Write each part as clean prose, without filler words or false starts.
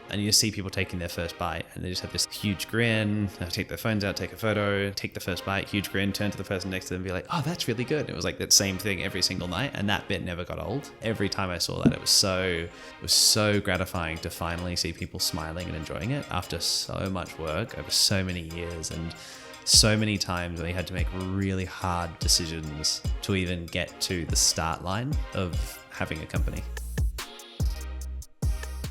And you just see people taking their first bite and they just have this huge grin. They take their phones out, take a photo, take the first bite, huge grin, turn to the person next to them and be like, oh, that's really good. And it was like that same thing every single night. And that bit never got old. Every time I saw that, it was so gratifying to finally see people smiling and enjoying it after so much work over so many years and so many times we had to make really hard decisions to even get to the start line of having a company.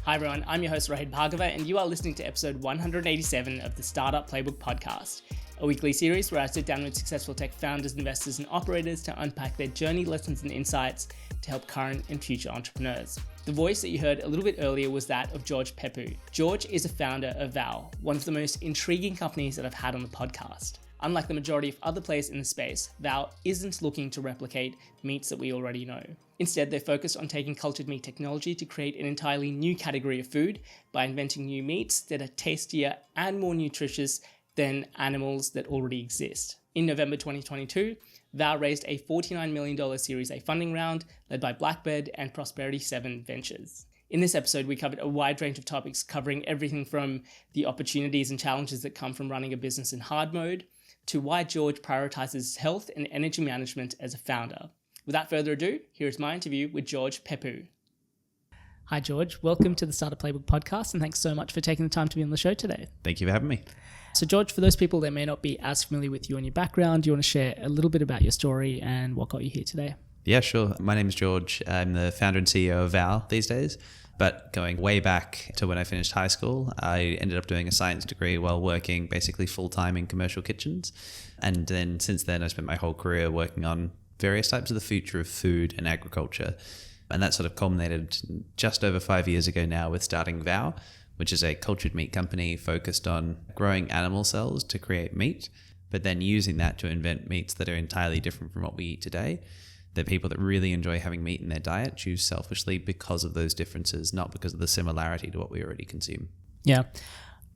Hi everyone, I'm your host Rohit Bhargava and you are listening to episode 187 of the Startup Playbook podcast, a weekly series where I sit down with successful tech founders, investors and operators to unpack their journey, lessons and insights to help current and future entrepreneurs. The voice that you heard a little bit earlier was that of George Peppou. George is a founder of Vow, one of the most intriguing companies that I've had on the podcast. Unlike the majority of other players in the space, Vow isn't looking to replicate meats that we already know. Instead, they're focused on taking cultured meat technology to create an entirely new category of food by inventing new meats that are tastier and more nutritious than animals that already exist. In November 2022, Vow raised a $49 million Series A funding round led by Blackbird and Prosperity7 Ventures. In this episode, we covered a wide range of topics covering everything from the opportunities and challenges that come from running a business in hard mode to why George prioritizes health and energy management as a founder. Without further ado, here is my interview with George Peppou. Hi, George. Welcome to the Startup Playbook podcast, and thanks so much for taking the time to be on the show today. Thank you for having me. So, George, for those people that may not be as familiar with you and your background, do you want to share a little bit about your story and what got you here today? Yeah, sure. My name is George. I'm the founder and CEO of Vow these days. But going way back to when I finished high school, I ended up doing a science degree while working basically full-time in commercial kitchens. And then since then, I spent my whole career working on various types of the future of food and agriculture. And that sort of culminated just over 5 years ago now with starting Vow, which is a cultured meat company focused on growing animal cells to create meat, but then using that to invent meats that are entirely different from what we eat today. That people that really enjoy having meat in their diet choose selfishly because of those differences, not because of the similarity to what we already consume. Yeah,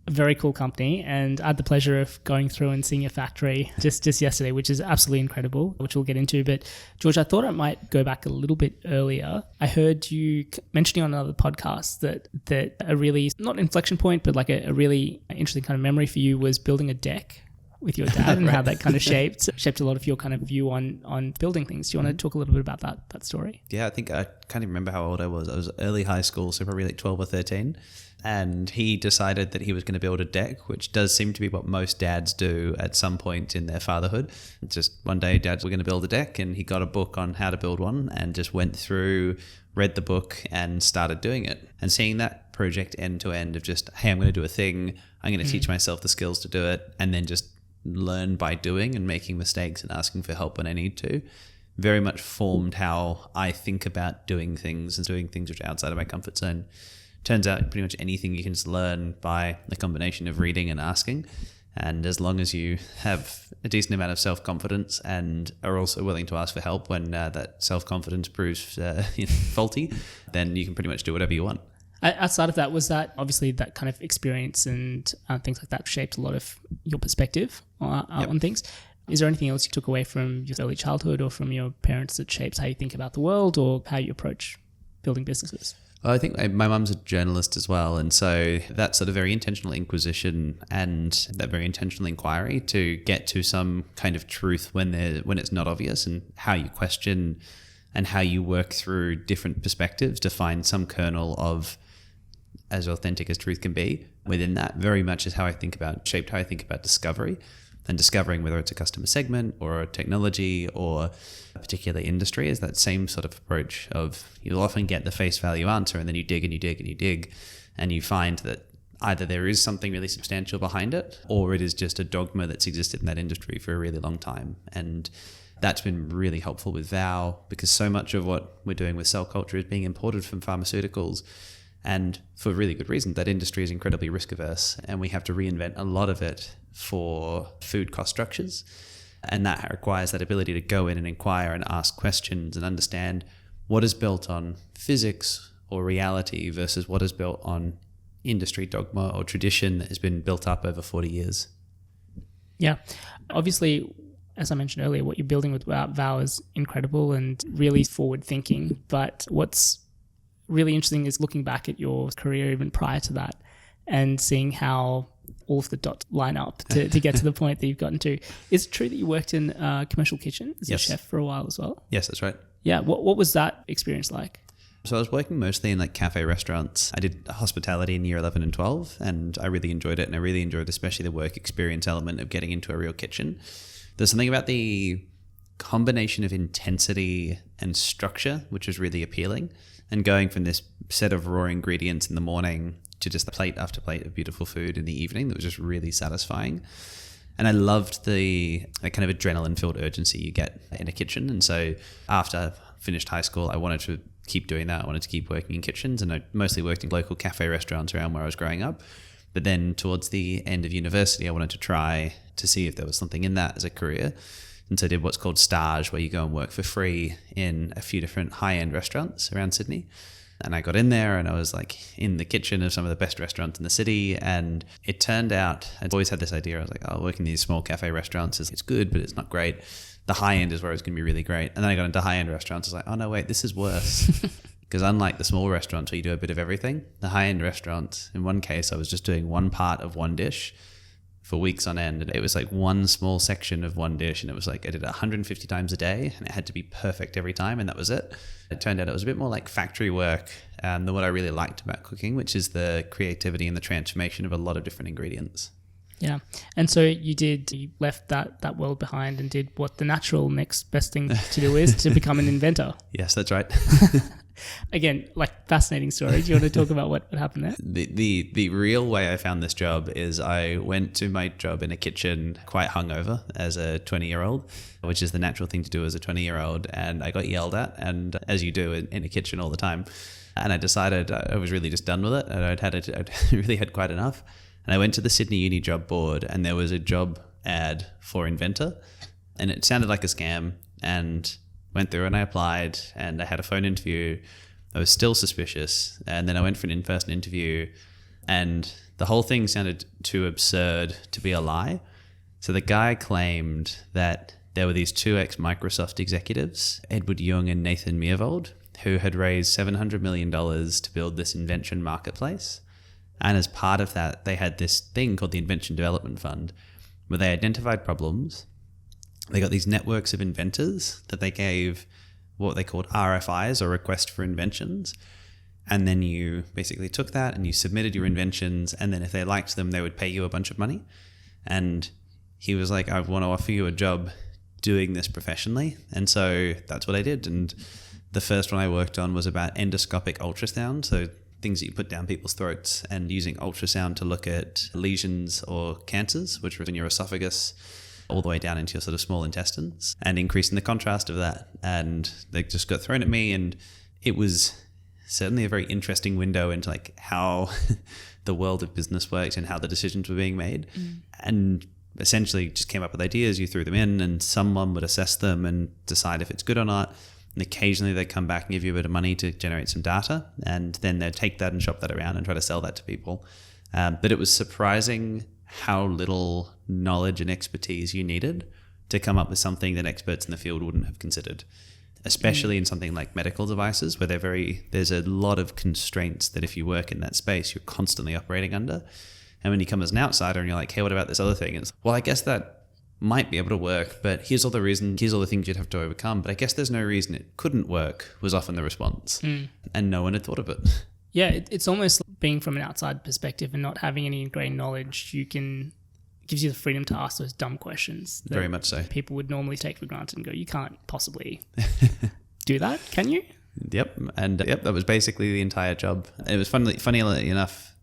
a very cool company. And I had the pleasure of going through and seeing your factory just yesterday, which is absolutely incredible, which we'll get into. But George, I thought I might go back a little bit earlier. I heard you mentioning on another podcast that a really, not inflection point, but like a really interesting kind of memory for you was building a deck with your dad and right. How that kind of shaped a lot of your kind of view on building things. Do you want to talk a little bit about that story? Yeah, I think I can't even remember how old I was. I was early high school, so probably like 12 or 13. And he decided that he was going to build a deck, which does seem to be what most dads do at some point in their fatherhood. Just one day, dads were going to build a deck, and he got a book on how to build one and just went through, read the book and started doing it. And seeing that project end to end of just, hey, I'm going to do a thing. I'm going to teach myself the skills to do it, and then just learn by doing and making mistakes and asking for help when I need to, very much formed how I think about doing things and doing things which are outside of my comfort zone. Turns out pretty much anything you can just learn by the combination of reading and asking. And as long as you have a decent amount of self-confidence and are also willing to ask for help when that self-confidence proves faulty, then you can pretty much do whatever you want. Outside of that, was that obviously that kind of experience and things like that shaped a lot of your perspective on things? Is there anything else you took away from your early childhood or from your parents that shapes how you think about the world or how you approach building businesses? I think my mum's a journalist as well. And so that sort of very intentional inquisition and that very intentional inquiry to get to some kind of truth when it's not obvious, and how you question and how you work through different perspectives to find some kernel of as authentic as truth can be within that, very much is shaped how I think about discovery and discovering whether it's a customer segment or a technology or a particular industry. Is that same sort of approach of you'll often get the face value answer and then you dig and you dig and you dig and you find that either there is something really substantial behind it or it is just a dogma that's existed in that industry for a really long time. And that's been really helpful with Vow because so much of what we're doing with cell culture is being imported from pharmaceuticals. And for really good reason, that industry is incredibly risk averse and we have to reinvent a lot of it for food cost structures. And that requires that ability to go in and inquire and ask questions and understand what is built on physics or reality versus what is built on industry dogma or tradition that has been built up over 40 years. Yeah. Obviously, as I mentioned earlier, what you're building with Vow is incredible and really forward thinking. But what's really interesting is looking back at your career even prior to that. and seeing how all of the dots line up to get to the point that you've gotten to. Is it true that you worked in a commercial kitchen as a chef for a while as well? Yes, that's right. Yeah. What was that experience like? So I was working mostly in like cafe restaurants. I did hospitality in year 11 and 12, and I really enjoyed it. And I really enjoyed especially the work experience element of getting into a real kitchen. There's something about the combination of intensity and structure, which was really appealing. And going from this set of raw ingredients in the morning to just plate after plate of beautiful food in the evening, that was just really satisfying. And I loved the kind of adrenaline-filled urgency you get in a kitchen. And so after I finished high school, I wanted to keep doing that. I wanted to keep working in kitchens, and I mostly worked in local cafe restaurants around where I was growing up. But then towards the end of university, I wanted to try to see if there was something in that as a career. And so I did what's called stage, where you go and work for free in a few different high-end restaurants around Sydney. And I got in there and I was like in the kitchen of some of the best restaurants in the city. And it turned out, I'd always had this idea. I was like, oh, working in these small cafe restaurants it's good, but it's not great. The high end is where it's going to be really great. And then I got into high-end restaurants. I was like, oh no, wait, this is worse. Because unlike the small restaurants where you do a bit of everything, the high-end restaurants, in one case, I was just doing one part of one dish for weeks on end. And it was like one small section of one dish. And it was like, I did it 150 times a day and it had to be perfect every time. And that was it. It turned out it was a bit more like factory work than what I really liked about cooking, which is the creativity and the transformation of a lot of different ingredients. Yeah. And so you left that world behind and did what the natural next best thing to do is to become an inventor. Yes, that's right. Again, like fascinating story. Do you want to talk about what happened there? The real way I found this job is I went to my job in a kitchen quite hungover as a 20-year-old, which is the natural thing to do as a 20-year-old. And I got yelled at, and as you do in a kitchen all the time. And I decided I was really just done with it. And I'd really had quite enough. And I went to the Sydney Uni job board, and there was a job ad for inventor, and it sounded like a scam, and went through and I applied and I had a phone interview. I was still suspicious. And then I went for an in-person interview, and the whole thing sounded too absurd to be a lie. So the guy claimed that there were these two ex-Microsoft executives, Edward Young and Nathan Myhrvold, who had raised $700 million to build this invention marketplace. And as part of that, they had this thing called the Invention Development Fund, where they identified problems. They got these networks of inventors that they gave what they called RFIs, or request for inventions. And then you basically took that and you submitted your inventions. And then if they liked them, they would pay you a bunch of money. And he was like, I want to offer you a job doing this professionally. And so that's what I did. And the first one I worked on was about endoscopic ultrasound. So things that you put down people's throats, and using ultrasound to look at lesions or cancers, which were in your esophagus, all the way down into your sort of small intestines, and increasing the contrast of that. And they just got thrown at me, and it was certainly a very interesting window into like how the world of business worked and how the decisions were being made. And essentially just came up with ideas, you threw them in, and someone would assess them and decide if it's good or not. And occasionally they'd come back and give you a bit of money to generate some data, and then they'd take that and shop that around and try to sell that to people. But it was surprising how little knowledge and expertise you needed to come up with something that experts in the field wouldn't have considered, especially in something like medical devices, where there's a lot of constraints that if you work in that space, you're constantly operating under. And when you come as an outsider and you're like, hey, what about this other thing? It's, well, I guess that might be able to work, but here's all the reasons, here's all the things you'd have to overcome. But I guess there's no reason it couldn't work, was often the response. And no one had thought of it. Yeah, it's almost being from an outside perspective and not having any ingrained knowledge, gives you the freedom to ask those dumb questions. Very much so. People would normally take for granted and go, you can't possibly do that, can you? Yep. And that was basically the entire job. It was funnily enough,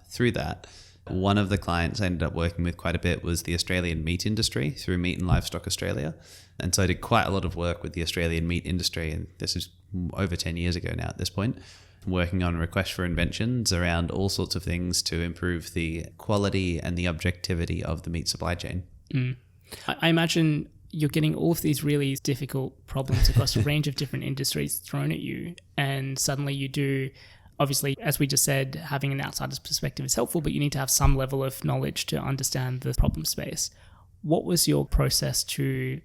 through that, one of the clients I ended up working with quite a bit was the Australian meat industry through Meat and Livestock Australia. And so I did quite a lot of work with the Australian meat industry. And this is over 10 years ago now at this point, working on requests for inventions around all sorts of things to improve the quality and the objectivity of the meat supply chain. I imagine you're getting all of these really difficult problems across a range of different industries thrown at you. And suddenly you do... Obviously, as we just said, having an outsider's perspective is helpful, but you need to have some level of knowledge to understand the problem space. What was your process to,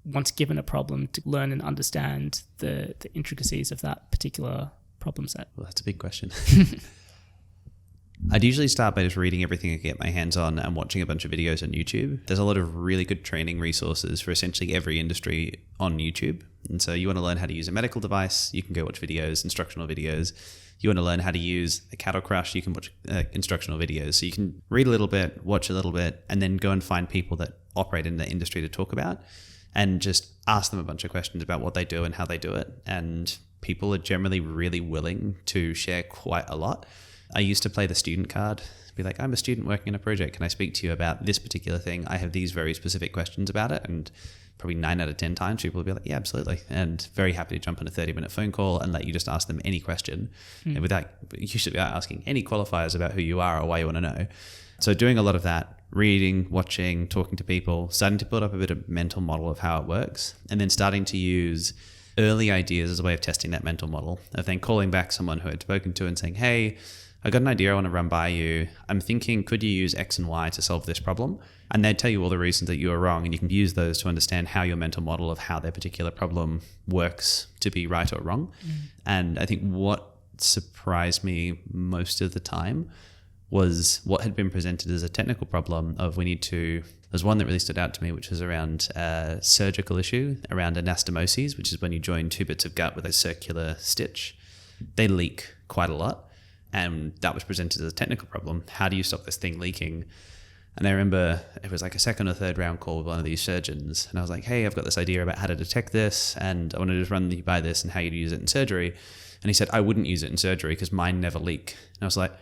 once given a problem, to learn and understand the intricacies of that particular problem set? Well, that's a big question. I'd usually start by just reading everything I can get my hands on and watching a bunch of videos on YouTube. There's a lot of really good training resources for essentially every industry on YouTube. And so you want to learn how to use a medical device, you can go watch videos, instructional videos. You want to learn how to use a cattle crush, you can watch instructional videos. So you can read a little bit, watch a little bit, and then go and find people that operate in the industry to talk about and just ask them a bunch of questions about what they do and how they do it. And people are generally really willing to share quite a lot. I used to play the student card, be like, I'm a student working on a project. Can I speak to you about this particular thing? I have these very specific questions about it. And probably 9 out of 10 times people will be like, yeah, absolutely. And very happy to jump on a 30-minute phone call and let you just ask them any question and without asking any qualifiers about who you are or why you want to know. So doing a lot of that, reading, watching, talking to people, starting to build up a bit of mental model of how it works, and then starting to use early ideas as a way of testing that mental model, of then calling back someone who I'd spoken to and saying, hey, I got an idea I want to run by you. I'm thinking, could you use X and Y to solve this problem? And they'd tell you all the reasons that you were wrong, and you can use those to understand how your mental model of how their particular problem works to be right or wrong. And I think what surprised me most of the time was what had been presented as a technical problem of there's one that really stood out to me, which was around a surgical issue around anastomoses, which is when you join 2 bits of gut with a circular stitch. They leak quite a lot. And that was presented as a technical problem. How do you stop this thing leaking? And I remember it was like a second or third round call with one of these surgeons. And I was like, hey, I've got this idea about how to detect this. And I want to just run you by this and how you'd use it in surgery. And he said, I wouldn't use it in surgery because mine never leak. And I was like,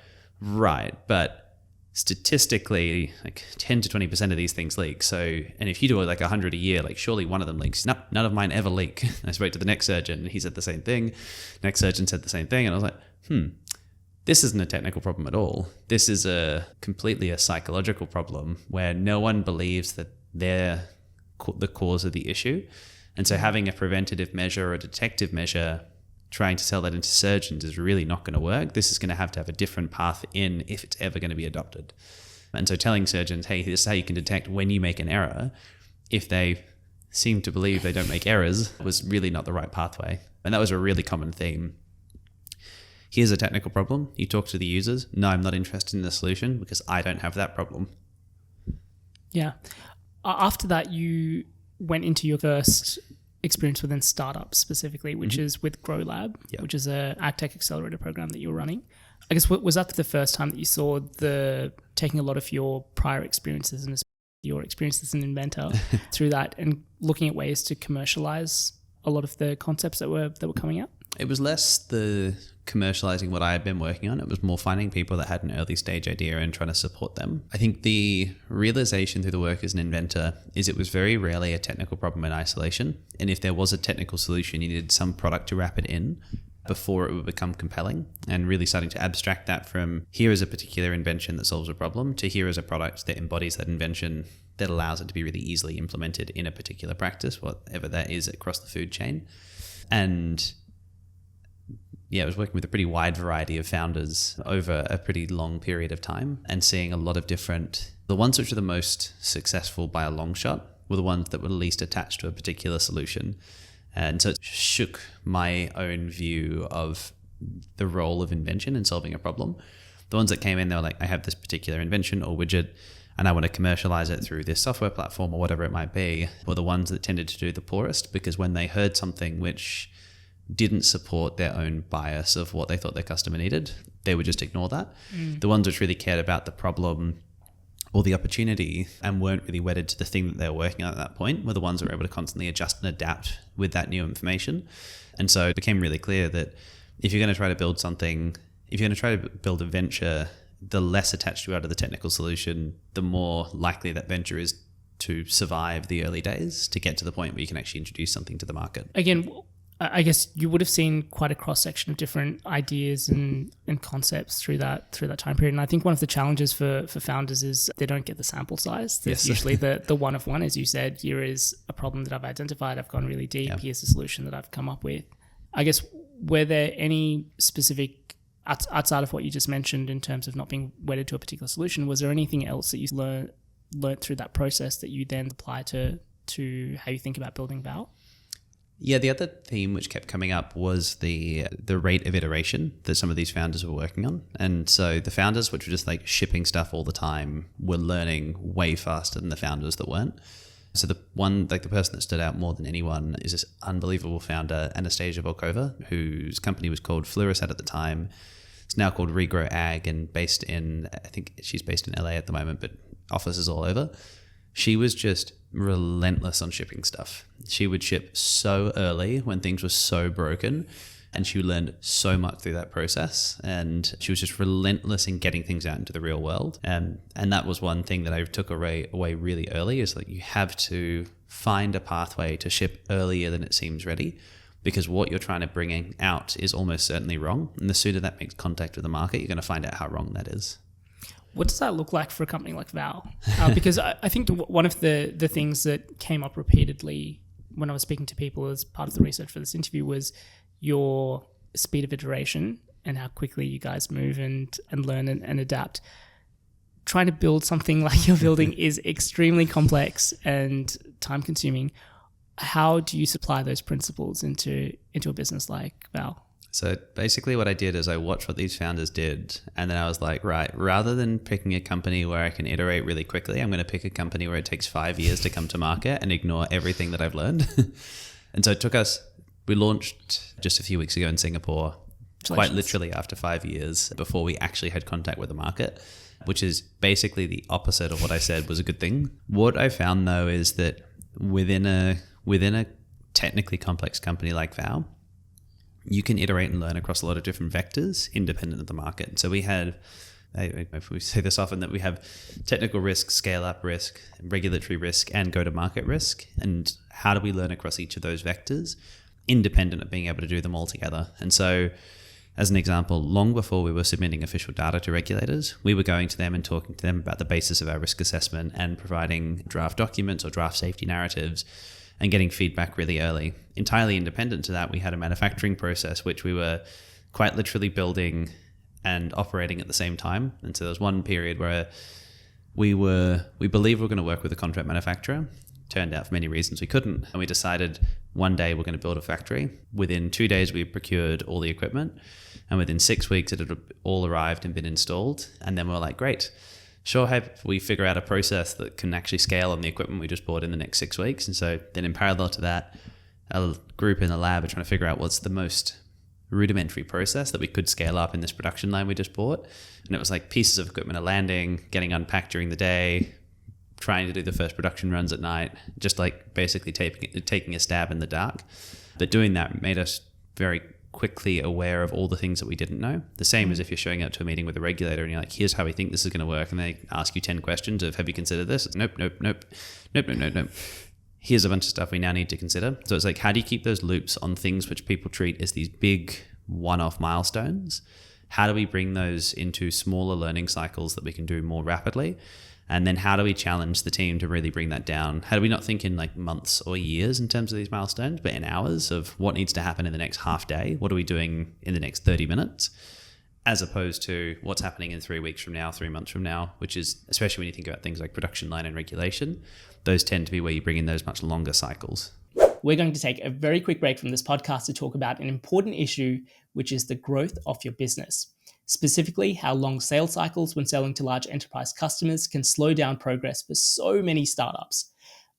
right. But statistically, like 10 to 20% of these things leak. So, and if you do like 100 a year, like surely one of them leaks. No, none of mine ever leak. And I spoke to the next surgeon and he said the same thing. Next surgeon said the same thing. And I was like, this isn't a technical problem at all. This is completely a psychological problem where no one believes that they're the cause of the issue. And so having a preventative measure or a detective measure, trying to sell that into surgeons is really not going to work. This is going to have a different path in if it's ever going to be adopted. And so telling surgeons, hey, this is how you can detect when you make an error, if they seem to believe they don't make errors, was really not the right pathway. And that was a really common theme. Here's a technical problem. You talk to the users. No, I'm not interested in the solution because I don't have that problem. Yeah. After that, you went into your first experience within startups specifically, which is with Grow Lab, which is a AgTech accelerator program that you were running. I guess, was that the first time that you saw taking a lot of your prior experiences and your experience as an inventor through that and looking at ways to commercialize a lot of the concepts that were coming out? It was less the commercializing what I had been working on. It was more finding people that had an early stage idea and trying to support them. I think the realization through the work as an inventor is it was very rarely a technical problem in isolation. And if there was a technical solution, you needed some product to wrap it in before it would become compelling, and really starting to abstract that from here is a particular invention that solves a problem to here is a product that embodies that invention that allows it to be really easily implemented in a particular practice, whatever that is across the food chain. And I was working with a pretty wide variety of founders over a pretty long period of time and seeing a lot of the ones which were the most successful by a long shot were the ones that were least attached to a particular solution. And so it shook my own view of the role of invention in solving a problem. The ones that came in, they were like, I have this particular invention or widget and I want to commercialize it through this software platform or whatever it might be, were the ones that tended to do the poorest, because when they heard something which didn't support their own bias of what they thought their customer needed, they would just ignore that. The ones which really cared about the problem or the opportunity and weren't really wedded to the thing that they were working on at that point were the ones that were able to constantly adjust and adapt with that new information. And so it became really clear that if you're going to try to build something, if you're going to try to build a venture, the less attached you are to the technical solution, the more likely that venture is to survive the early days to get to the point where you can actually introduce something to the market. Again, I guess you would have seen quite a cross section of different ideas and concepts through that time period. And I think one of the challenges for founders is they don't get the sample size. There's usually the one of one, as you said. Here is a problem that I've identified. I've gone really deep. Here's a solution that I've come up with. I guess, were there any specific, outside of what you just mentioned in terms of not being wedded to a particular solution, was there anything else that you learned through that process that you then apply to how you think about building Vow? Yeah, the other theme which kept coming up was the rate of iteration that some of these founders were working on. And so the founders, which were just like shipping stuff all the time, were learning way faster than the founders that weren't. So the one, like the person that stood out more than anyone is this unbelievable founder, Anastasia Volkova, whose company was called Fluoresat at the time. It's now called Regrow Ag and I think she's based in LA at the moment, but offices all over. She was just relentless on shipping stuff. She would ship so early when things were so broken, and she learned so much through that process. And she was just relentless in getting things out into the real world. And that was one thing that I took away really early, is like you have to find a pathway to ship earlier than it seems ready, because what you're trying to bring out is almost certainly wrong. And the sooner that makes contact with the market, you're going to find out how wrong that is. What does that look like for a company like Vow? Because I think one of the things that came up repeatedly when I was speaking to people as part of the research for this interview was your speed of iteration and how quickly you guys move and learn and adapt. Trying to build something like you're building is extremely complex and time consuming. How do you supply those principles into a business like Vow? So basically what I did is I watched what these founders did, and then I was like, right, rather than picking a company where I can iterate really quickly, I'm going to pick a company where it takes 5 years to come to market and ignore everything that I've learned. And so we launched just a few weeks ago in Singapore, quite literally after 5 years before we actually had contact with the market, which is basically the opposite of what I said was a good thing. What I found though is that within a technically complex company like Vow, you can iterate and learn across a lot of different vectors independent of the market. So we say this often, that we have technical risk, scale up risk, regulatory risk, and go to market risk. And how do we learn across each of those vectors independent of being able to do them all together? And so as an example, long before we were submitting official data to regulators, we were going to them and talking to them about the basis of our risk assessment and providing draft documents or draft safety narratives and getting feedback really early. Entirely independent to that, we had a manufacturing process which we were quite literally building and operating at the same time. And so there was one period where we believed we were going to work with a contract manufacturer. Turned out for many reasons we couldn't. And we decided one day we're going to build a factory. Within 2 days, we procured all the equipment. And within 6 weeks, it had all arrived and been installed. And then we were like, great. Sure hope we figure out a process that can actually scale on the equipment we just bought in the next 6 weeks. And so then in parallel to that, a group in the lab are trying to figure out what's the most rudimentary process that we could scale up in this production line we just bought. And it was like pieces of equipment are landing, getting unpacked during the day, trying to do the first production runs at night, just like basically taking a stab in the dark. But doing that made us very quickly aware of all the things that we didn't know. The same as if you're showing up to a meeting with a regulator and you're like, here's how we think this is going to work. And they ask you 10 questions of, have you considered this? Nope. Here's a bunch of stuff we now need to consider. So it's like, how do you keep those loops on things which people treat as these big one-off milestones? How do we bring those into smaller learning cycles that we can do more rapidly? And then how do we challenge the team to really bring that down? How do we not think in like months or years in terms of these milestones, but in hours of what needs to happen in the next half day? What are we doing in the next 30 minutes? As opposed to what's happening in 3 weeks from now, 3 months from now, which is, especially when you think about things like production line and regulation, those tend to be where you bring in those much longer cycles. We're going to take a very quick break from this podcast to talk about an important issue, which is the growth of your business. Specifically, how long sales cycles when selling to large enterprise customers can slow down progress for so many startups.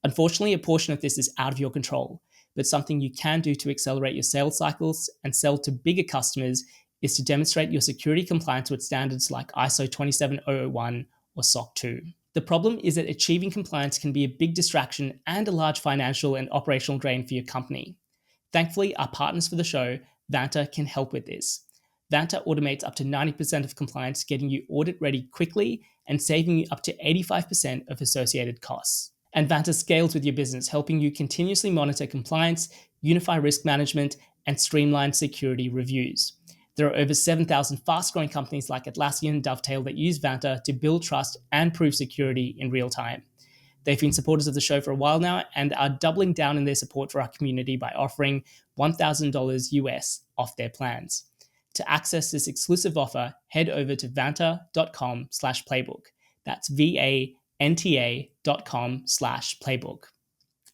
Unfortunately, a portion of this is out of your control, but something you can do to accelerate your sales cycles and sell to bigger customers is to demonstrate your security compliance with standards like ISO 27001 or SOC 2. The problem is that achieving compliance can be a big distraction and a large financial and operational drain for your company. Thankfully, our partners for the show, Vanta, can help with this. Vanta automates up to 90% of compliance, getting you audit ready quickly and saving you up to 85% of associated costs. And Vanta scales with your business, helping you continuously monitor compliance, unify risk management, and streamline security reviews. There are over 7,000 fast-growing companies like Atlassian and Dovetail that use Vanta to build trust and prove security in real time. They've been supporters of the show for a while now and are doubling down in their support for our community by offering $1,000 US off their plans. To access this exclusive offer, head over to vanta.com/playbook. That's VANTA.com/playbook.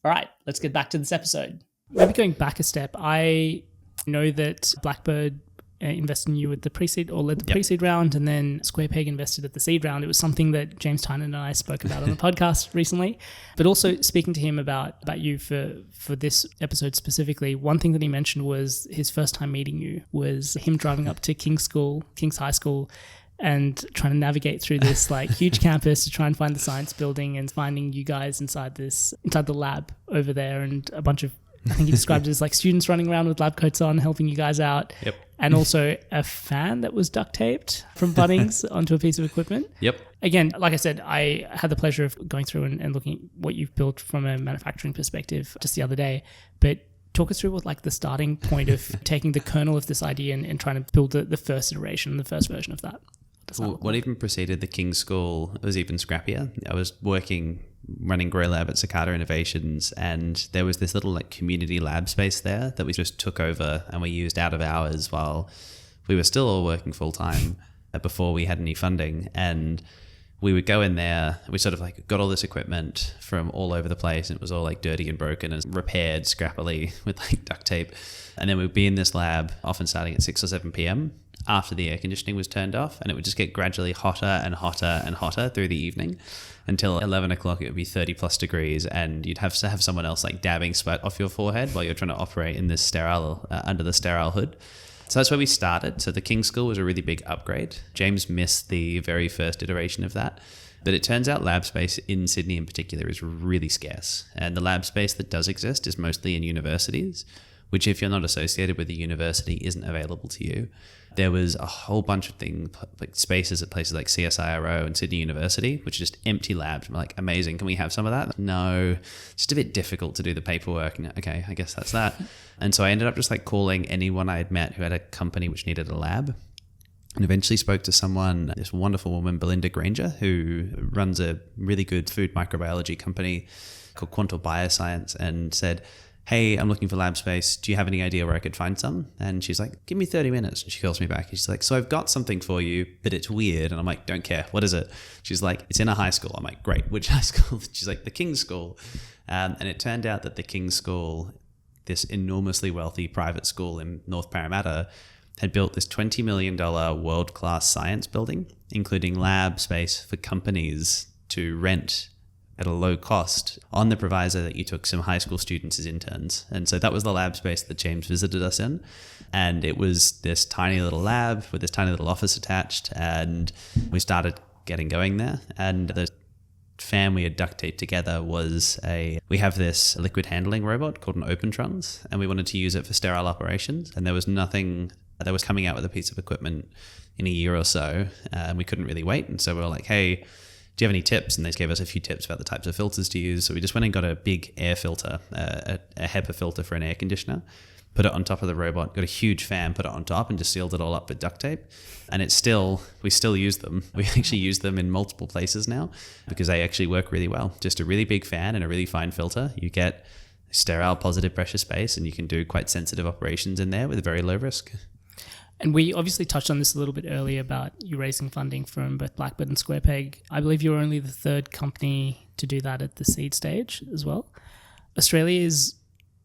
All right, let's get back to this episode. Maybe going back a step, I know that Blackbird invested in you at the pre-seed or led the pre-seed round, and then Square Peg invested at the seed round. It was something that James Tynan and I spoke about on the podcast recently. But also speaking to him about you for this episode specifically, one thing that he mentioned was his first time meeting you was him driving up to King's High School, and trying to navigate through this like huge campus to try and find the science building, and finding you guys inside the lab over there, and a bunch of, I think he described it as like students running around with lab coats on, helping you guys out. Yep. And also a fan that was duct taped from Bunnings onto a piece of equipment. Yep. Again, like I said, I had the pleasure of going through and looking at what you've built from a manufacturing perspective just the other day. But talk us through what like the starting point of taking the kernel of this idea and trying to build the first iteration, the first version of that. What even preceded the King's School was even scrappier. I was running Grow Lab at Cicada Innovations, and there was this little like community lab space there that we just took over and we used out of hours while we were still all working full time before we had any funding. And we would go in there, we sort of like got all this equipment from all over the place, and it was all like dirty and broken and repaired scrappily with like duct tape. And then we'd be in this lab, often starting at 6 or 7 p.m. after the air conditioning was turned off, and it would just get gradually hotter and hotter and hotter through the evening until 11 o'clock it would be 30 plus degrees, and you'd have to have someone else like dabbing sweat off your forehead while you're trying to operate in this sterile, under the sterile hood. So that's where we started. So the King's School was a really big upgrade. James missed the very first iteration of that. But it turns out lab space in Sydney in particular is really scarce. And the lab space that does exist is mostly in universities, which if you're not associated with a university isn't available to you. There was a whole bunch of things, like spaces at places like CSIRO and Sydney University, which are just empty labs. I'm like, amazing, can we have some of that? No, it's just a bit difficult to do the paperwork. And okay, I guess that's that. And so I ended up just like calling anyone I had met who had a company which needed a lab, and eventually spoke to someone, this wonderful woman, Belinda Granger, who runs a really good food microbiology company called Quantal Bioscience, and said, hey, I'm looking for lab space. Do you have any idea where I could find some? And she's like, give me 30 minutes. And she calls me back. She's like, so I've got something for you, but it's weird. And I'm like, don't care. What is it? She's like, it's in a high school. I'm like, great. Which high school? She's like, the King's School. And it turned out that the King's School, this enormously wealthy private school in North Parramatta, had built this $20 million world-class science building, including lab space for companies to rent at a low cost, on the proviso that you took some high school students as interns. And so that was the lab space that James visited us in. And it was this tiny little lab with this tiny little office attached. And we started getting going there. And the fan we had duct taped together was we have this liquid handling robot called an Opentrons, and we wanted to use it for sterile operations. And there was nothing that was coming out with a piece of equipment in a year or so. And we couldn't really wait. And so we were like, hey, do you have any tips? And they gave us a few tips about the types of filters to use. So we just went and got a big air filter, a HEPA filter for an air conditioner, put it on top of the robot, got a huge fan, put it on top, and just sealed it all up with duct tape. And we still use them. We actually use them in multiple places now because they actually work really well. Just a really big fan and a really fine filter. You get sterile positive pressure space, and you can do quite sensitive operations in there with very low risk. And we obviously touched on this a little bit earlier about you raising funding from both Blackbird and Square Peg. I believe you were only the third company to do that at the seed stage as well. Australia is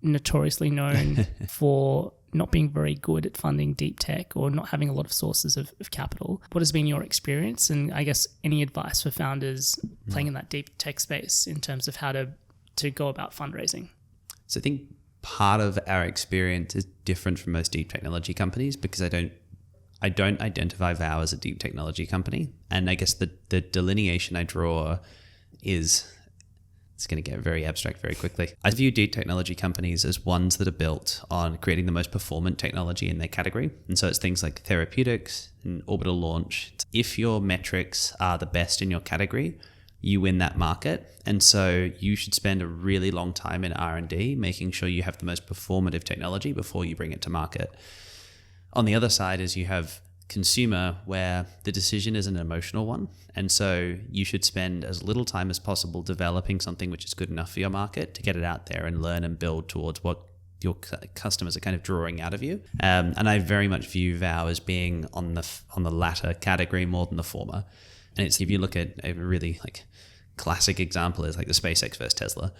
notoriously known for not being very good at funding deep tech or not having a lot of sources of capital. What has been your experience, and I guess any advice for founders playing in that deep tech space in terms of how to go about fundraising? So I think part of our experience is different from most deep technology companies because I don't identify Vow as a deep technology company. And I guess the delineation I draw is, it's going to get very abstract very quickly. I view deep technology companies as ones that are built on creating the most performant technology in their category. And so it's things like therapeutics and orbital launch. If your metrics are the best in your category, you win that market. And so you should spend a really long time in R&D making sure you have the most performative technology before you bring it to market. On the other side is you have consumer, where the decision is an emotional one. And so you should spend as little time as possible developing something which is good enough for your market to get it out there and learn and build towards what your customers are kind of drawing out of you. And I very much view Vow as being on the latter category more than the former. And it's, if you look at a really like classic example is like the SpaceX versus Tesla.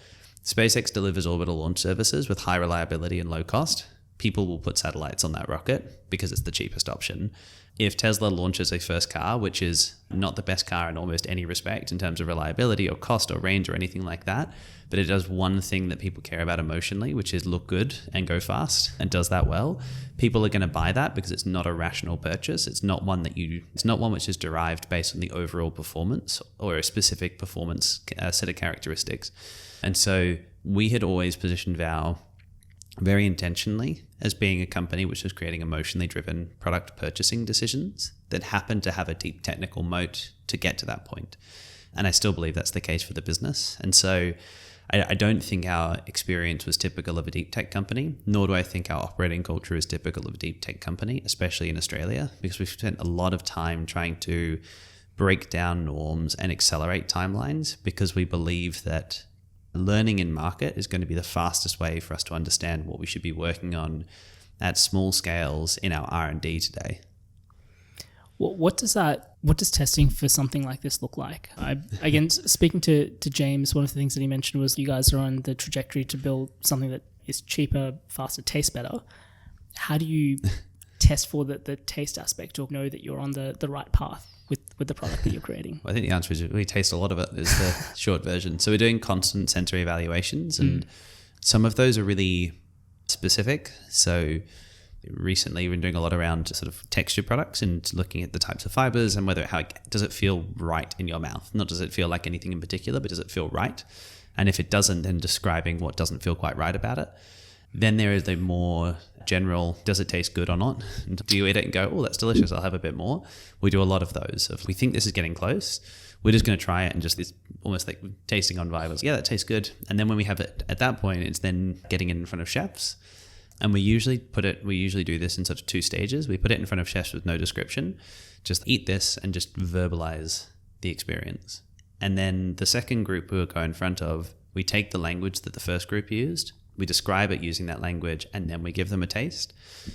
SpaceX delivers orbital launch services with high reliability and low cost. People will put satellites on that rocket because it's the cheapest option. If Tesla launches a first car, which is not the best car in almost any respect in terms of reliability or cost or range or anything like that, but it does one thing that people care about emotionally, which is look good and go fast, and does that well, people are going to buy that because it's not a rational purchase. It's not one which is derived based on the overall performance or a specific performance set of characteristics. And so we had always positioned Vow very intentionally as being a company which was creating emotionally driven product purchasing decisions that happened to have a deep technical moat to get to that point. And I still believe that's the case for the business. And so I don't think our experience was typical of a deep tech company, nor do I think our operating culture is typical of a deep tech company, especially in Australia, because we've spent a lot of time trying to break down norms and accelerate timelines because we believe that learning in market is going to be the fastest way for us to understand what we should be working on at small scales in our R&D today. What does testing for something like this look like? Again, speaking to James, one of the things that he mentioned was you guys are on the trajectory to build something that is cheaper, faster, tastes better. How do you test for the taste aspect or know that you're on the right path with the product that you're creating? Well, I think the answer is we taste a lot of it is the short version. So we're doing constant sensory evaluations, and some of those are really specific. So recently we've been doing a lot around sort of texture products and looking at the types of fibers and how does it feel right in your mouth? Not does it feel like anything in particular, but does it feel right? And if it doesn't, then describing what doesn't feel quite right about it. Then there is the more general, does it taste good or not? And do you eat it and go, oh, that's delicious, I'll have a bit more? We do a lot of those. If we think this is getting close, we're just going to try it and just, it's almost like tasting on vibes. Yeah, that tastes good. And then when we have it at that point, it's then getting it in front of chefs. And we usually do this in sort of two stages. We put it in front of chefs with no description, just eat this and just verbalize the experience. And then the second group we will go in front of, we take the language that the first group used, we describe it using that language, and then we give them a taste.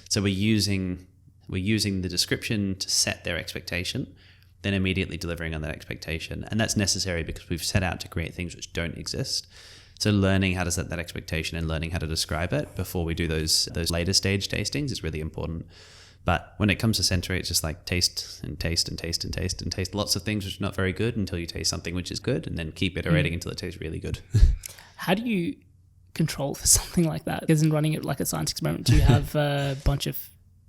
So we're using the description to set their expectation, then immediately delivering on that expectation. And that's necessary because we've set out to create things which don't exist. So learning how to set that expectation and learning how to describe it before we do those later stage tastings is really important. But when it comes to sensory, it's just like taste and taste and taste and taste and taste lots of things which are not very good until you taste something which is good, and then keep iterating until it tastes really good. How do you control for something like that? Isn't running it like a science experiment? Do you have a bunch of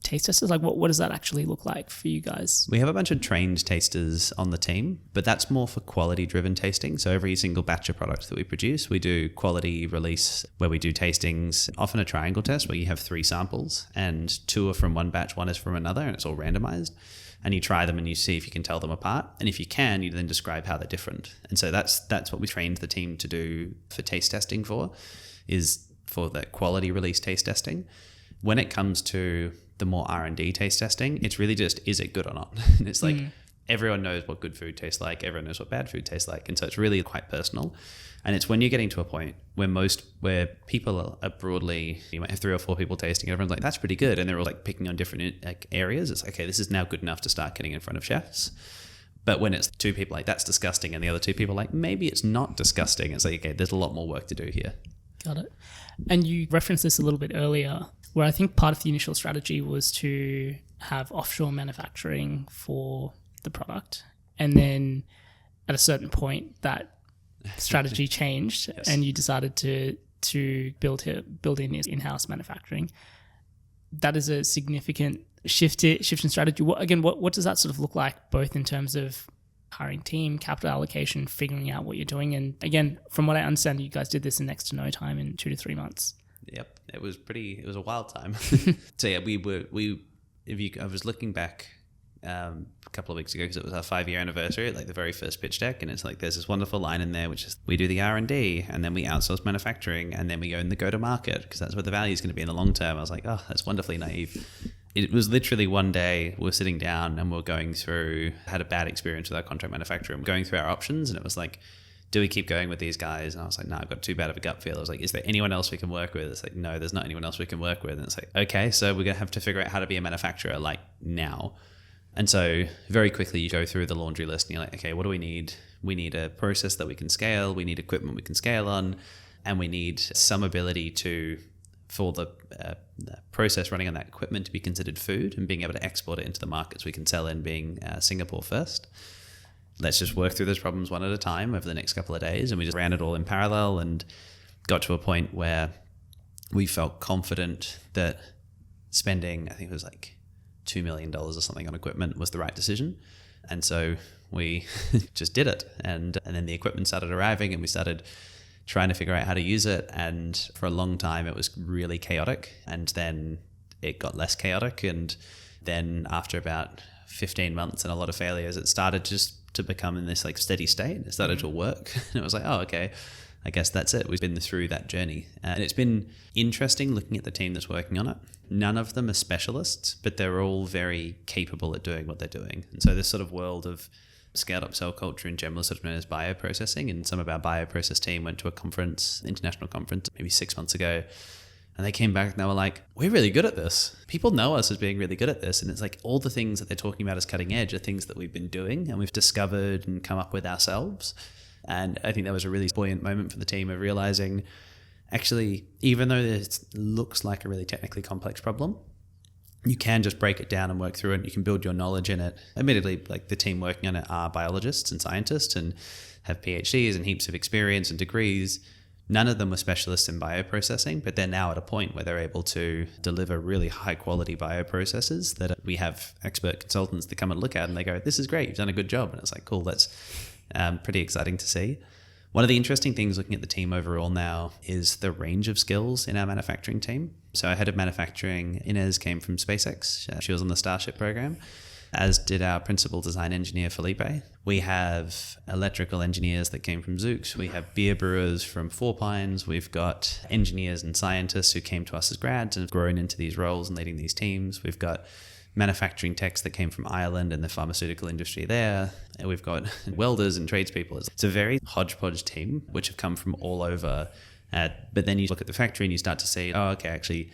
taste testers? Like what does that actually look like for you guys? We have a bunch of trained tasters on the team, but that's more for quality driven tasting. So every single batch of product that we produce, we do quality release where we do tastings, often a triangle test where you have 3 samples and 2 are from one batch, 1 is from another, and it's all randomized. And you try them and you see if you can tell them apart. And if you can, you then describe how they're different. And so that's what we trained the team to do for taste testing is for that quality release taste testing. When it comes to the more R&D taste testing, it's really just, is it good or not? And it's like, everyone knows what good food tastes like. Everyone knows what bad food tastes like. And so it's really quite personal. And it's when you're getting to a point where people are broadly, you might have 3 or 4 people tasting, everyone's like, that's pretty good. And they're all like picking on different areas. It's like, okay, this is now good enough to start getting in front of chefs. But when it's 2 people like, that's disgusting. And the other 2 people like, maybe it's not disgusting. It's like, okay, there's a lot more work to do here. Got it. And you referenced this a little bit earlier, where I think part of the initial strategy was to have offshore manufacturing for the product. And then at a certain point, that strategy changed. Yes. And you decided to build in-house manufacturing. That is a significant shift in strategy. What does that sort of look like, both in terms of hiring team, capital allocation, figuring out what you're doing? And again, from what I understand, you guys did this in next to no time, in 2 to 3 months. Yep. It was a wild time. So yeah, I was looking back a couple of weeks ago because it was our 5-year anniversary, like the very first pitch deck. And it's like, there's this wonderful line in there, which is we do the R&D and then we outsource manufacturing and then we go in the go to market because that's where the value is going to be in the long term. I was like, oh, that's wonderfully naive. It was literally one day we were sitting down and we were going through, had a bad experience with our contract manufacturer, and going through our options. And it was like, do we keep going with these guys? And I was like, no, I've got too bad of a gut feel. I was like, is there anyone else we can work with? It's like, no, there's not anyone else we can work with. And it's like, okay, so we're going to have to figure out how to be a manufacturer like now. And so very quickly you go through the laundry list and you're like, okay, what do we need? We need a process that we can scale. We need equipment we can scale on. and we need some ability for the process running on that equipment to be considered food and being able to export it into the markets we can sell in, being Singapore first. Let's just work through those problems one at a time over the next couple of days. And we just ran it all in parallel and got to a point where we felt confident that spending, I think it was like $2 million or something on equipment was the right decision. And so we just did it. And then the equipment started arriving and we started trying to figure out how to use it. And for a long time, it was really chaotic. And then it got less chaotic. And then after about 15 months and a lot of failures, it started just to become in this like steady state. It started to work. And it was like, oh, okay, I guess that's it. We've been through that journey. And it's been interesting looking at the team that's working on it. None of them are specialists, but they're all very capable at doing what they're doing. And so this sort of world of scaled up cell culture in general is sort of known as bioprocessing. And some of our bioprocess team went to a conference, international conference, maybe 6 months ago. And they came back and they were like, we're really good at this. People know us as being really good at this. And it's like all the things that they're talking about as cutting edge are things that we've been doing and we've discovered and come up with ourselves. And I think that was a really buoyant moment for the team of realizing, actually, even though this looks like a really technically complex problem, you can just break it down and work through it. And you can build your knowledge in it. Admittedly, like the team working on it are biologists and scientists and have PhDs and heaps of experience and degrees. None of them were specialists in bioprocessing, but they're now at a point where they're able to deliver really high quality bioprocesses that we have expert consultants that come and look at and they go, this is great, you've done a good job. And it's like, cool, that's pretty exciting to see. One of the interesting things looking at the team overall now is the range of skills in our manufacturing team. So our head of manufacturing, Inez, came from SpaceX. She was on the Starship program, as did our principal design engineer, Felipe. We have electrical engineers that came from Zoox. We have beer brewers from Four Pines. We've got engineers and scientists who came to us as grads and have grown into these roles and leading these teams. We've got manufacturing techs that came from Ireland and the pharmaceutical industry there. And we've got welders and tradespeople. It's a very hodgepodge team, which have come from all over. But then you look at the factory and you start to see, oh, okay, actually,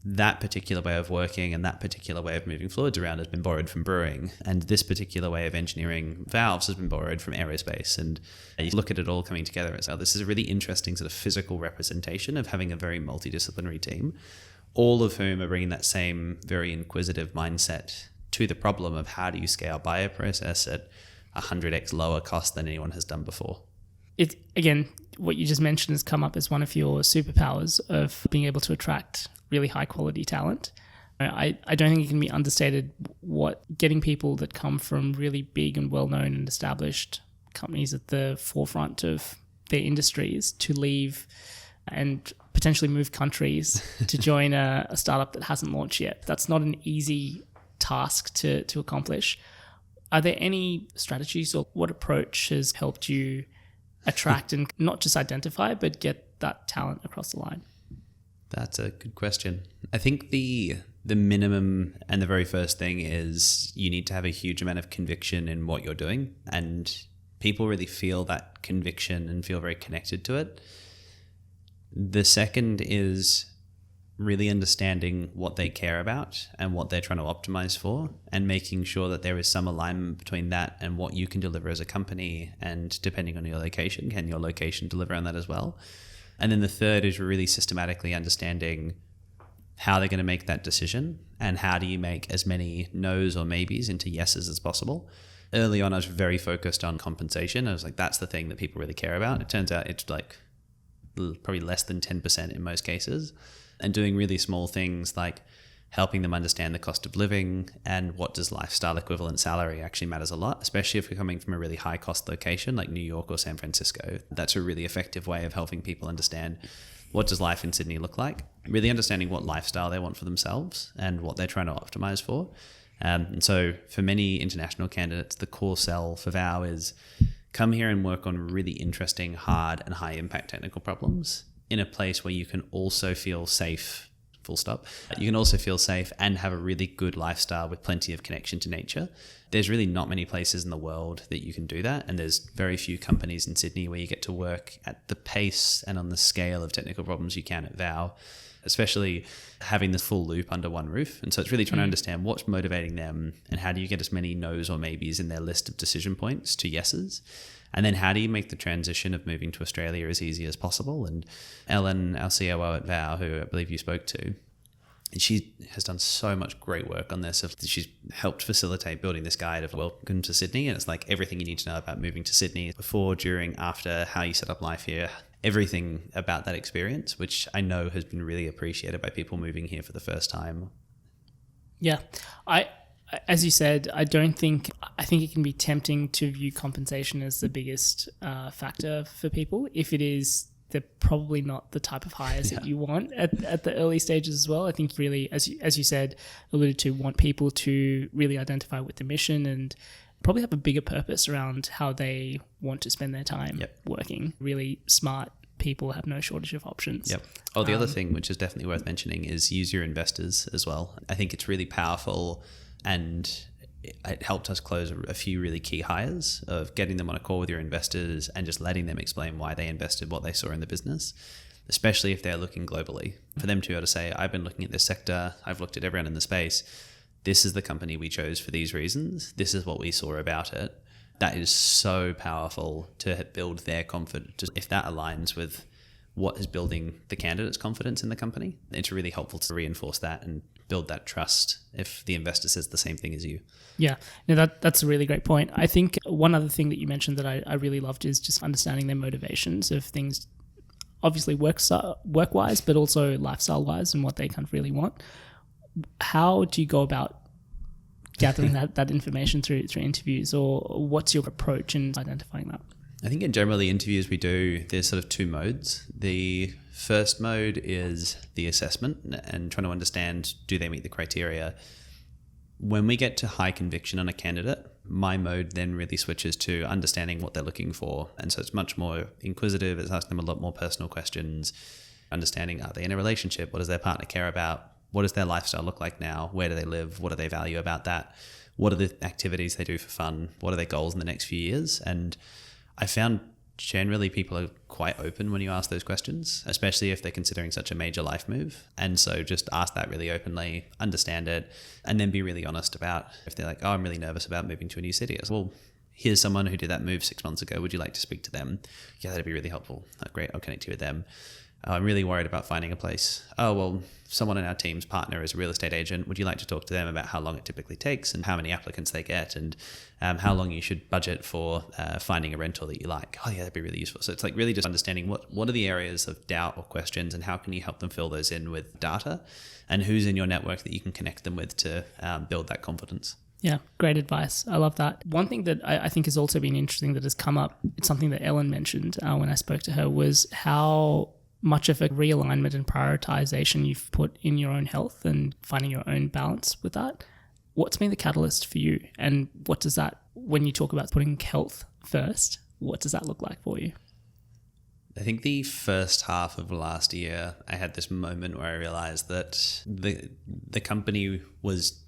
that particular way of working and that particular way of moving fluids around has been borrowed from brewing. And this particular way of engineering valves has been borrowed from aerospace. And you look at it all coming together and say, oh, this is a really interesting sort of physical representation of having a very multidisciplinary team, all of whom are bringing that same very inquisitive mindset to the problem of how do you scale bioprocess at 100x lower cost than anyone has done before. It, again, what you just mentioned has come up as one of your superpowers of being able to attract really high quality talent. I don't think it can be understated what getting people that come from really big and well-known and established companies at the forefront of their industries to leave and potentially move countries to join a startup that hasn't launched yet. That's not an easy task to accomplish. Are there any strategies or what approach has helped you attract and not just identify, but get that talent across the line? That's a good question. I think the minimum and the very first thing is you need to have a huge amount of conviction in what you're doing, and people really feel that conviction and feel very connected to it. The second is really understanding what they care about and what they're trying to optimize for, and making sure that there is some alignment between that and what you can deliver as a company, and depending on your location, can your location deliver on that as well? And then the third is really systematically understanding how they're going to make that decision and how do you make as many no's or maybes into yeses as possible. Early on, I was very focused on compensation. I was like, that's the thing that people really care about. It turns out it's like probably less than 10% in most cases. And doing really small things like helping them understand the cost of living and what does lifestyle equivalent salary actually matters a lot, especially if you're coming from a really high cost location like New York or San Francisco. That's a really effective way of helping people understand what does life in Sydney look like, really understanding what lifestyle they want for themselves and what they're trying to optimize for. And so for many international candidates, the core sell for Vow is come here and work on really interesting, hard and high impact technical problems in a place where you can also feel safe. Full stop. You can also feel safe and have a really good lifestyle with plenty of connection to nature. There's really not many places in the world that you can do that. And there's very few companies in Sydney where you get to work at the pace and on the scale of technical problems you can at Vow. especially having the full loop under one roof. And so it's really trying to understand what's motivating them and how do you get as many no's or maybes in their list of decision points to yeses. And then how do you make the transition of moving to Australia as easy as possible? And Ellen, our COO at Vow, who I believe you spoke to, she has done so much great work on this. She's helped facilitate building this guide of welcome to Sydney. And it's like everything you need to know about moving to Sydney, before, during, after, how you set up life here, everything about that experience, which I know has been really appreciated by people moving here for the first time. Yeah. As you said, I think it can be tempting to view compensation as the biggest factor for people. If it is, they're probably not the type of hires that you want at the early stages as well. I think really, as you said, alluded to, want people to really identify with the mission and probably have a bigger purpose around how they want to spend their time working. Really smart people have no shortage of options. Yep. Oh, the other thing, which is definitely worth mentioning, is use your investors as well. I think it's really powerful, and it helped us close a few really key hires of getting them on a call with your investors and just letting them explain why they invested, what they saw in the business, especially if they're looking globally. For them to be able to say, I've been looking at this sector, I've looked at everyone in the space, this is the company we chose for these reasons, this is what we saw about it. That is so powerful to build their confidence. If that aligns with what is building the candidate's confidence in the company, it's really helpful to reinforce that and build that trust if the investor says the same thing as you. Yeah, no, that's a really great point. I think one other thing that you mentioned that I really loved is just understanding their motivations of things, obviously work-wise, but also lifestyle-wise, and what they kind of really want. How do you go about gathering that information through interviews, or what's your approach in identifying that? I think in general the interviews we do, there's sort of two modes. The first mode is the assessment and trying to understand, do they meet the criteria? When we get to high conviction on a candidate, my mode then really switches to understanding what they're looking for. And so it's much more inquisitive. It's asking them a lot more personal questions, understanding, are they in a relationship? What does their partner care about? What does their lifestyle look like now? Where do they live? What do they value about that? What are the activities they do for fun? What are their goals in the next few years? And I found generally people are quite open when you ask those questions, especially if they're considering such a major life move. And so just ask that really openly, understand it, and then be really honest about if they're like, oh, I'm really nervous about moving to a new city. Well, here's someone who did that move 6 months ago. Would you like to speak to them? Yeah, that'd be really helpful. Oh, great, I'll connect you with them. I'm really worried about finding a place. Oh, well, someone in our team's partner is a real estate agent. Would you like to talk to them about how long it typically takes and how many applicants they get and how long you should budget for finding a rental that you like? Oh, yeah, that'd be really useful. So it's like really just understanding what are the areas of doubt or questions and how can you help them fill those in with data, and who's in your network that you can connect them with to build that confidence. Yeah, great advice. I love that. One thing that I think has also been interesting that has come up, it's something that Ellen mentioned when I spoke to her, was how much of a realignment and prioritization you've put in your own health and finding your own balance with that. What's been the catalyst for you? And what does that, when you talk about putting health first, what does that look like for you? I think the first half of last year, I had this moment where I realized that the company was,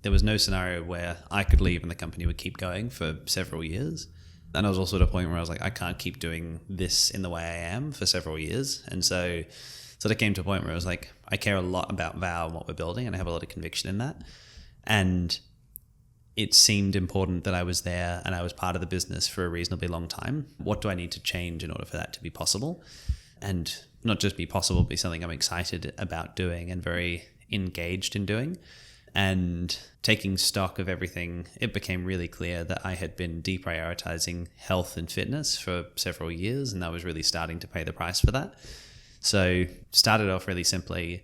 there was no scenario where I could leave and the company would keep going for several years. And I was also at a point where I was like, I can't keep doing this in the way I am for several years. And so sort of came to a point where I was like, I care a lot about Vow and what we're building, and I have a lot of conviction in that. And it seemed important that I was there and I was part of the business for a reasonably long time. What do I need to change in order for that to be possible? And not just be possible, but be something I'm excited about doing and very engaged in doing. And taking stock of everything, it became really clear that I had been deprioritizing health and fitness for several years, and I was really starting to pay the price for that. So started off really simply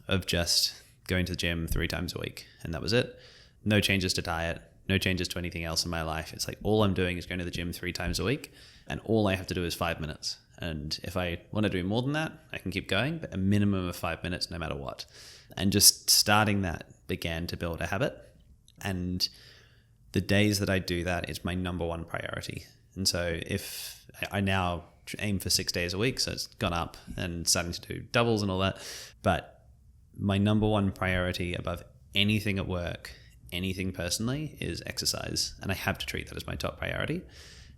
of just going to the gym 3 times a week, and that was it. No changes to diet, no changes to anything else in my life. It's like all I'm doing is going to the gym 3 times a week, and all I have to do is 5 minutes. And if I want to do more than that, I can keep going, but a minimum of 5 minutes no matter what. And just starting that began to build a habit. And the days that I do that is my number one priority. And so if I now aim for 6 days a week, so it's gone up and starting to do doubles and all that. But my number one priority above anything at work, anything personally, is exercise. And I have to treat that as my top priority.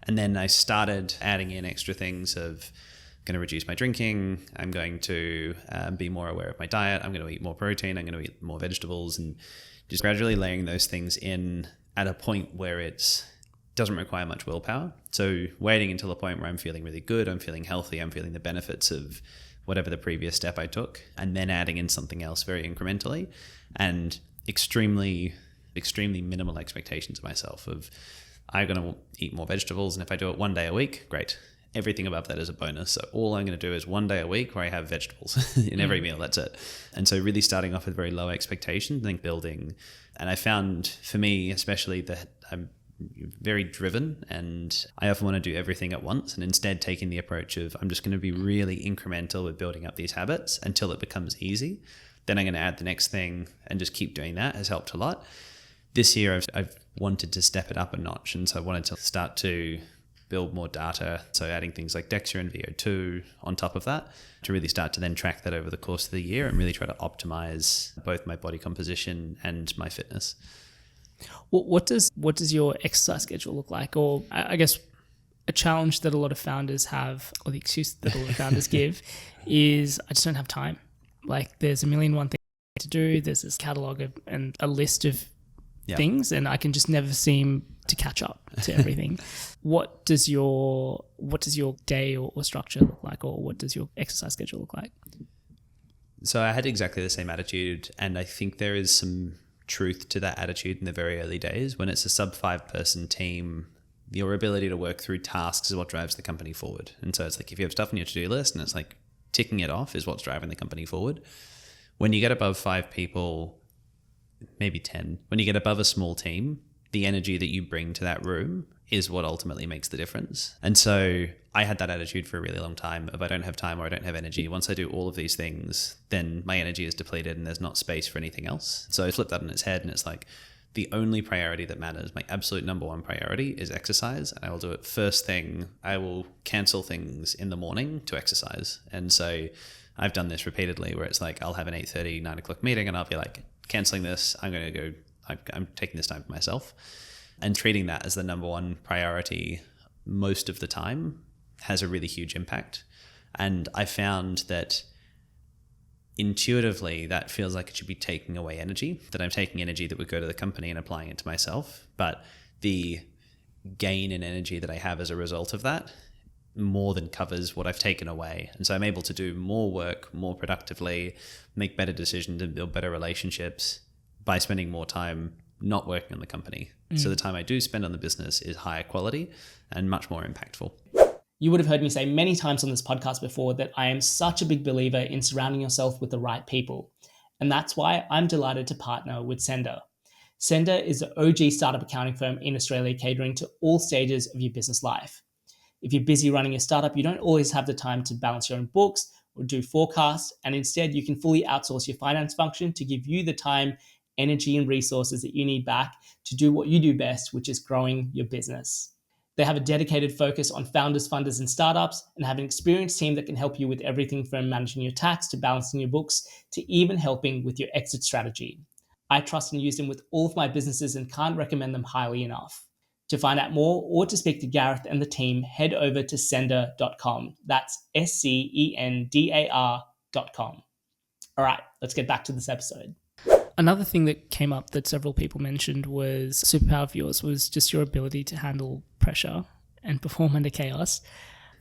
And then I started adding in extra things of going to reduce my drinking. I'm going to be more aware of my diet. I'm going to eat more protein. I'm going to eat more vegetables, and just gradually layering those things in at a point where it doesn't require much willpower. So waiting until a point where I'm feeling really good, I'm feeling healthy, I'm feeling the benefits of whatever the previous step I took, and then adding in something else very incrementally, and extremely minimal expectations of myself of I'm going to eat more vegetables, and if I do it 1 day a week, great. Everything above that is a bonus. So all I'm going to do is 1 day a week where I have vegetables in every meal. That's it. And so really starting off with very low expectations, then building. And I found for me, especially, that I'm very driven and I often want to do everything at once, and instead taking the approach of I'm just going to be really incremental with building up these habits until it becomes easy. Then I'm going to add the next thing and just keep doing that has helped a lot. This year I've wanted to step it up a notch, and so I wanted to start to build more data. So adding things like DEXA and VO2 on top of that to really start to then track that over the course of the year and really try to optimize both my body composition and my fitness. What does your exercise schedule look like? Or I guess a challenge that a lot of founders have, or the excuse that a lot of founders give, is I just don't have time. Like there's a million one things to do. There's this catalog and a list of things, and I can just never seem to catch up to everything. What does your day or structure look like, or what does your exercise schedule look like? So I had exactly the same attitude, and I think there is some truth to that attitude in the very early days. When it's a sub 5-person team, your ability to work through tasks is what drives the company forward. And so it's like if you have stuff on your to-do list and it's like ticking it off is what's driving the company forward. When you get above 5 people, maybe 10, when you get above a small team, the energy that you bring to that room is what ultimately makes the difference. And so I had that attitude for a really long time of I don't have time or I don't have energy. Once I do all of these things, then my energy is depleted and there's not space for anything else. So I flipped that on its head, and it's like the only priority that matters, my absolute number one priority, is exercise. And I will do it first thing. I will cancel things in the morning to exercise. And so I've done this repeatedly where it's like I'll have an 8:30, 9 o'clock meeting and I'll be like, canceling this, I'm taking this time for myself. And treating that as the number one priority most of the time has a really huge impact. And I found that intuitively that feels like it should be taking away energy, that I'm taking energy that would go to the company and applying it to myself. But the gain in energy that I have as a result of that more than covers what I've taken away. And so I'm able to do more work more productively, make better decisions and build better relationships by spending more time not working on the company. So the time I do spend on the business is higher quality and much more impactful. You would have heard me say many times on this podcast before that I am such a big believer in surrounding yourself with the right people. And that's why I'm delighted to partner with Sender. Sender is the OG startup accounting firm in Australia, catering to all stages of your business life. If you're busy running a startup, you don't always have the time to balance your own books or do forecasts, and instead you can fully outsource your finance function to give you the time, energy, and resources that you need back to do what you do best, which is growing your business. They have a dedicated focus on founders, funders, and startups, and have an experienced team that can help you with everything from managing your tax to balancing your books to even helping with your exit strategy. I trust and use them with all of my businesses and can't recommend them highly enough. To find out more or to speak to Gareth and the team, head over to sender.com. That's SCENDAR.com. All right, let's get back to this episode. Another thing that came up that several people mentioned was superpower of yours was just your ability to handle pressure and perform under chaos.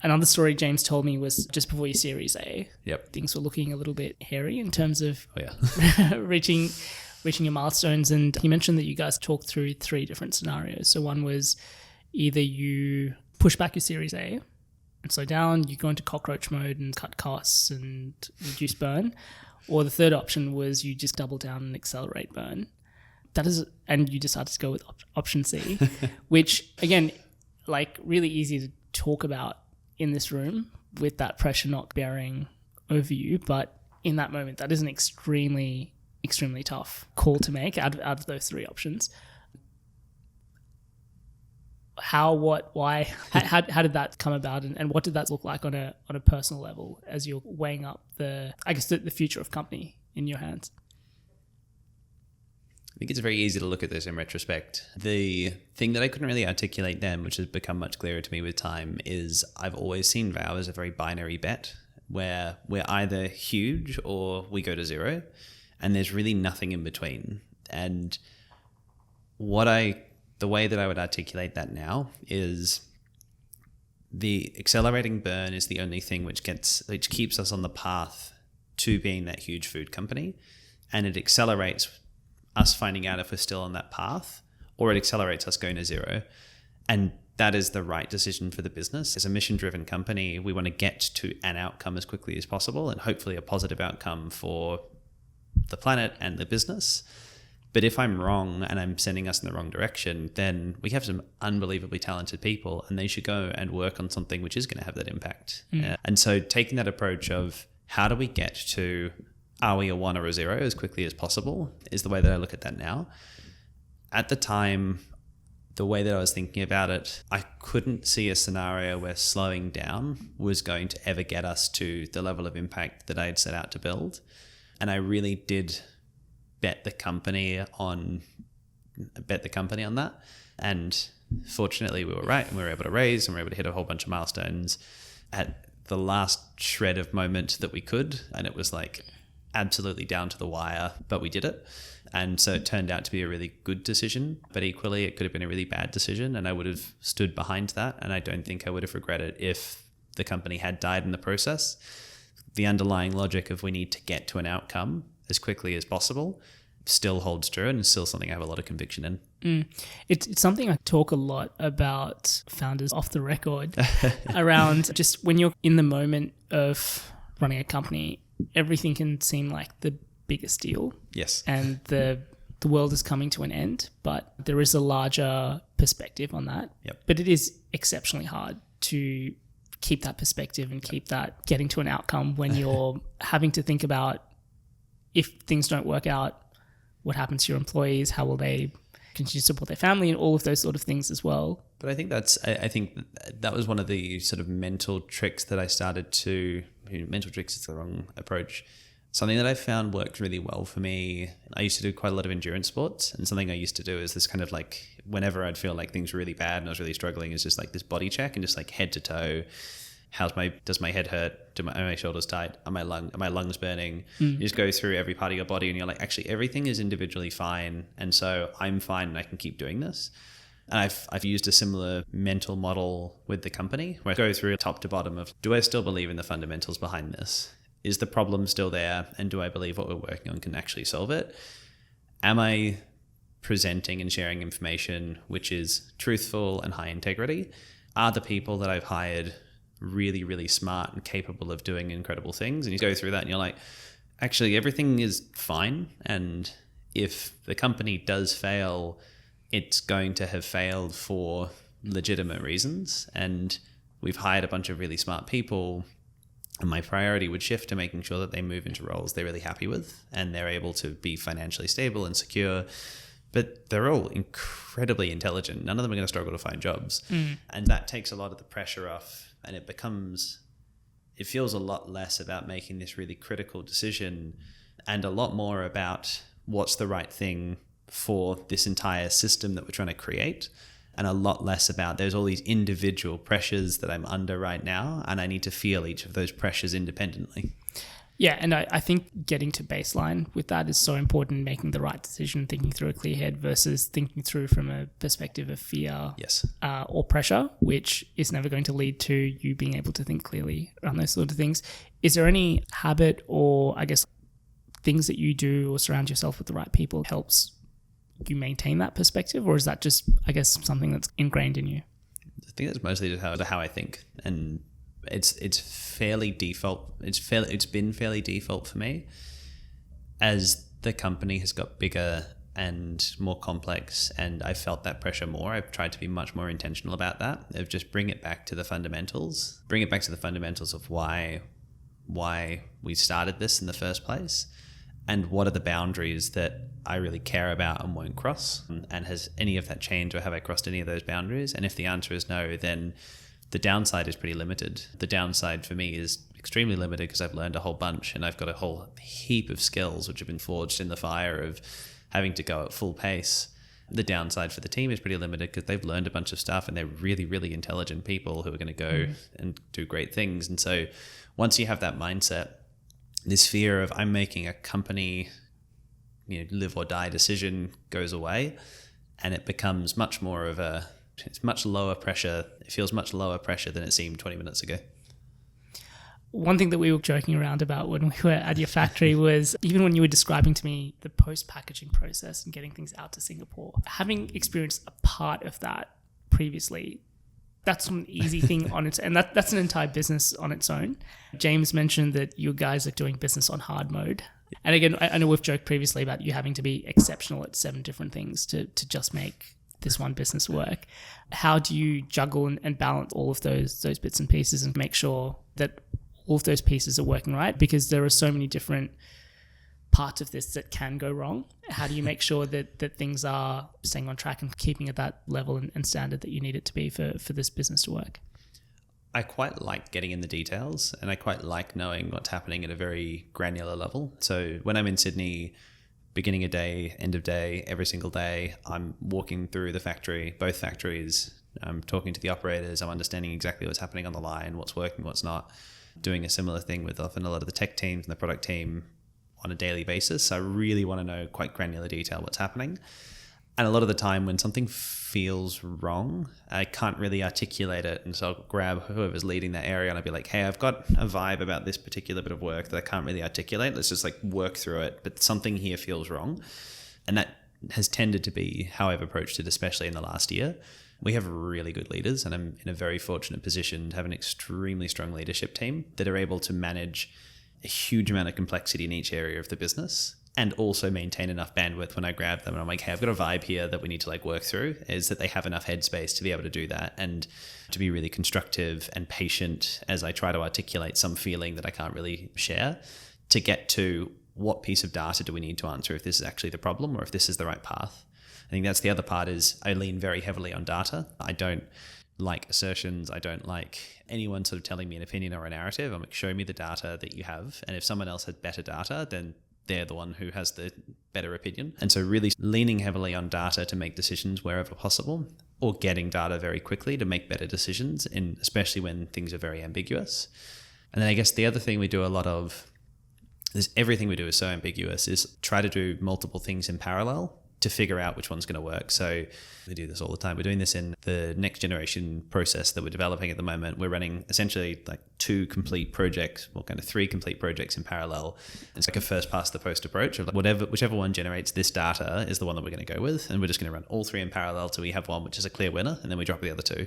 Another story James told me was just before your Series A. Yep. Things were looking a little bit hairy in terms of reaching your milestones. And he mentioned that you guys talked through 3 different scenarios. So one was either you push back your Series A and slow down, you go into cockroach mode and cut costs and reduce burn. Or the third option was you just double down and accelerate burn. And you decided to go with option C, which again, like really easy to talk about in this room with that pressure not bearing over you. But in that moment, that is an extremely tough call to make out of those 3 options. How, what, why, how did that come about, and what did that look like on a personal level as you're weighing up the future of company in your hands? I think it's very easy to look at this in retrospect. The thing that I couldn't really articulate then, which has become much clearer to me with time, is I've always seen Vow as a very binary bet where we're either huge or we go to zero, and there's really nothing in between. And the way that I would articulate that now is the accelerating burn is the only thing which keeps us on the path to being that huge food company, and it accelerates us finding out if we're still on that path, or it accelerates us going to zero. And that is the right decision for the business. As a mission-driven company, we want to get to an outcome as quickly as possible, and hopefully a positive outcome for the planet and the business. But if I'm wrong and I'm sending us in the wrong direction, then we have some unbelievably talented people, and they should go and work on something which is going to have that impact. And so taking that approach of how do we get to, are we a 1 or a 0 as quickly as possible, is the way that I look at that now. At the time, the way that I was thinking about it, I couldn't see a scenario where slowing down was going to ever get us to the level of impact that I had set out to build. And I really did bet the company on that. And fortunately we were right, and we were able to raise, and we were able to hit a whole bunch of milestones at the last shred of moment that we could. And it was like absolutely down to the wire, but we did it. And so it turned out to be a really good decision, but equally it could have been a really bad decision, and I would have stood behind that. And I don't think I would have regretted if the company had died in the process. The underlying logic of we need to get to an outcome as quickly as possible still holds true, and is still something I have a lot of conviction in. It's something I talk a lot about founders off the record around just when you're in the moment of running a company, everything can seem like the biggest deal. Yes. And the world is coming to an end, but there is a larger perspective on that. Yep. But it is exceptionally hard to keep that perspective and keep that getting to an outcome when you're having to think about, if things don't work out, what happens to your employees? How will they continue to support their family, and all of those sort of things as well? But I think that was one of the sort of mental tricks that I started to, mental tricks is the wrong approach. Something that I found worked really well for me, I used to do quite a lot of endurance sports, and something I used to do is this kind of like, whenever I'd feel like things were really bad and I was really struggling, is just like this body check and just like head to toe. Does my head hurt? Are my shoulders tight? Are my lungs burning? You just go through every part of your body, and you're like, actually everything is individually fine, and so I'm fine and I can keep doing this. And I've used a similar mental model with the company, where I go through top to bottom of, do I still believe in the fundamentals behind this? Is the problem still there? And do I believe what we're working on can actually solve it? Am I presenting and sharing information which is truthful and high integrity? Are the people that I've hired really, really smart and capable of doing incredible things? And you go through that and you're like, actually everything is fine. And if the company does fail, it's going to have failed for legitimate reasons. And we've hired a bunch of really smart people, and my priority would shift to making sure that they move into roles they're really happy with, and they're able to be financially stable and secure. But they're all incredibly intelligent. None of them are going to struggle to find jobs. And that takes a lot of the pressure off. And it feels a lot less about making this really critical decision, and a lot more about what's the right thing for this entire system that we're trying to create, and a lot less about there's all these individual pressures that I'm under right now, and I need to feel each of those pressures independently. Yeah, and I think getting to baseline with that is so important, making the right decision, thinking through a clear head versus thinking through from a perspective of fear. Yes. Or pressure, which is never going to lead to you being able to think clearly around those sort of things. Is there any habit or, I guess, things that you do or surround yourself with the right people helps you maintain that perspective? Or is that just, I guess, something that's ingrained in you? I think that's mostly just how I think. And it's fairly default. It's been fairly default for me. As the company has got bigger and more complex, and I felt that pressure more, I've tried to be much more intentional about that, of just bring it back to the fundamentals of why we started this in the first place, and what are the boundaries that I really care about and won't cross, and has any of that changed, or have I crossed any of those boundaries? And if the answer is no, then the downside is pretty limited. The downside for me is extremely limited because I've learned a whole bunch, and I've got a whole heap of skills which have been forged in the fire of having to go at full pace. The downside for the team is pretty limited because they've learned a bunch of stuff and they're really, really intelligent people who are going to go and do great things. And so once you have that mindset, this fear of I'm making a company, live or die decision goes away, and it becomes much more of it's much lower pressure. It feels much lower pressure than it seemed 20 minutes ago. One thing that we were joking around about when we were at your factory was even when you were describing to me the post-packaging process and getting things out to Singapore, having experienced a part of that previously, that's an easy thing on its own. And that's an entire business on its own. James mentioned that you guys are doing business on hard mode. And again, I know we've joked previously about you having to be exceptional at 7 different things to just make this one business work. How do you juggle and balance all of those bits and pieces and make sure that all of those pieces are working right? Because there are so many different parts of this that can go wrong. How do you make sure that things are staying on track and keeping at that level and standard that you need it to be for this business to work? I quite like getting in the details, and I quite like knowing what's happening at a very granular level. So when I'm in Sydney, beginning of day, end of day, every single day, I'm walking through the factory, both factories. I'm talking to the operators. I'm understanding exactly what's happening on the line, what's working, what's not. Doing a similar thing with often a lot of the tech teams and the product team on a daily basis. So I really want to know quite granular detail what's happening. And a lot of the time when something feels wrong, I can't really articulate it. And so I'll grab whoever's leading that area and I'll be like, hey, I've got a vibe about this particular bit of work that I can't really articulate. Let's just work through it. But something here feels wrong. And that has tended to be how I've approached it, especially in the last year. We have really good leaders, and I'm in a very fortunate position to have an extremely strong leadership team that are able to manage a huge amount of complexity in each area of the business and also maintain enough bandwidth when I grab them and I'm like, hey, I've got a vibe here that we need to work through, is that they have enough headspace to be able to do that and to be really constructive and patient as I try to articulate some feeling that I can't really share to get to what piece of data do we need to answer if this is actually the problem or if this is the right path. I think that's the other part is I lean very heavily on data. I don't like assertions. I don't like anyone sort of telling me an opinion or a narrative. I'm like, show me the data that you have. And if someone else has better data, then they're the one who has the better opinion. And so really leaning heavily on data to make decisions wherever possible, or getting data very quickly to make better decisions, especially when things are very ambiguous. And then I guess the other thing we do a lot of is everything we do is so ambiguous, is try to do multiple things in parallel to figure out which one's going to work. So we do this all the time. We're doing this in the next generation process that we're developing at the moment. We're running essentially 2 complete projects, well, kind of 3 complete projects in parallel. It's a first past the post approach of whichever one generates this data is the one that we're going to go with. And we're just going to run all 3 in parallel till we have one which is a clear winner, and then we drop the other 2.